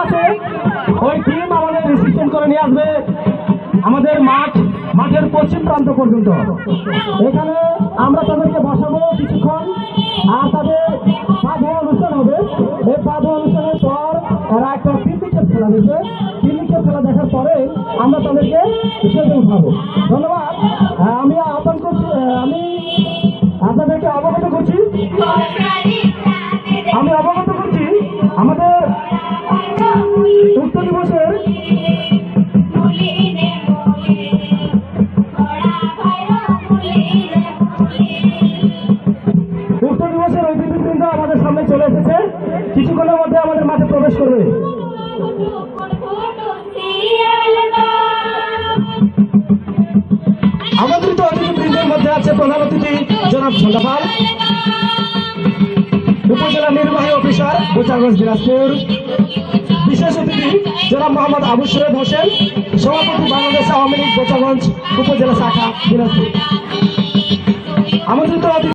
আছে ওই টিম আমাদের রিসিপশন করে নিয়ে আসবে আমাদের মাঠের পশ্চিম প্রান্ত পর্যন্ত। এখানে আমরা তাদেরকে বসাবো কিছুক্ষণ, আর তাদের পা ধোয়া অনুষ্ঠান হবে। এই পা ধোয়া অনুষ্ঠানের পর এরা একটা ক্রিকেট খেলা দিচ্ছে। ক্রিকেট খেলা দেখার পরে আমরা তাদেরকে স্টেজে উঠাবো। ধন্যবাদ। আমি আহ্বান করছি, আমি আপনাদেরকে অবগত করছি আমাদের উক্ত দিবসের অতিথিবৃন্দ আমাদের সামনে চলে এসেছে। কিছুক্ষণের মধ্যে আমাদের মাঠে প্রবেশ করবে। আমন্ত্রিত অতিথিবৃন্দের মধ্যে আছে প্রধান অতিথি জনাব ঝন্ডাপাল, উপজেলা নির্বাহী অফিসার বোচাগঞ্জ দিনাজপুর, বিশেষ অতিথি জনাব মোহাম্মদ আবু সৈয়দ হোসেন, সভাপতি বাংলাদেশ আওয়ামী লীগ বোচাগঞ্জ উপজেলা শাখা দিনাজপুর। আমন্ত্রিত